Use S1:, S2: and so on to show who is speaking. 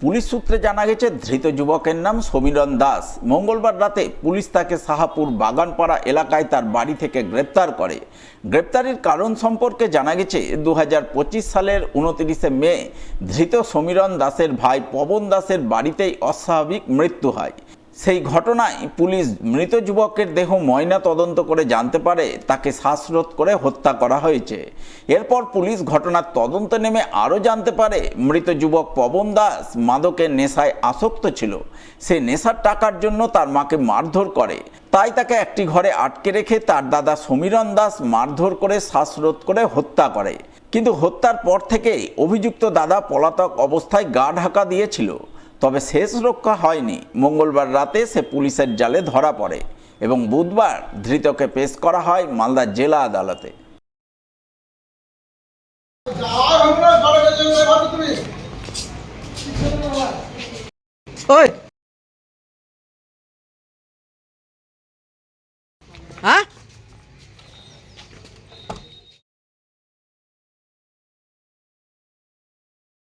S1: Police সূত্রে জানা গেছে, ধৃত যুবকের নাম সমীরণ দাস। মঙ্গলবার রাতে পুলিশ তাকে শাহাপুর বাগানপাড়া এলাকায় তার বাড়ি থেকে গ্রেপ্তার করে। গ্রেপ্তারের কারণ সম্পর্কে জানা গেছে, 2025 সালের 29শে মে ধৃত সমীরণ দাসের ভাই পবন দাসের বাড়িতেই অস্বাভাবিক মৃত্যু হয়। সেই ঘটনায় পুলিশ মৃত যুবকের দেহ ময়না তদন্ত করে জানতে পারে তাকে শ্বাসরোধ করে হত্যা করা হয়েছে। এরপর পুলিশ ঘটনার তদন্তে নেমে আরও জানতে পারে মৃত যুবক পবন দাস মাদকের নেশায় আসক্ত ছিল। সে নেশার টাকার জন্য তার মাকে মারধর করে, তাই তাকে একটি ঘরে আটকে রেখে তার দাদা সমীরণ দাস মারধর করে শ্বাসরোধ করে হত্যা করে। কিন্তু হত্যার পর থেকেই অভিযুক্ত দাদা পলাতক অবস্থায় গা ঢাকা দিয়েছিল। তবে শেষ রক্ষা হয়নি। মঙ্গলবার রাতে সে পুলিশের জালে ধরা পড়ে এবং বুধবার ধৃতকে পেশ করা হয় মালদা জেলা আদালতে।
S2: হ্যাঁ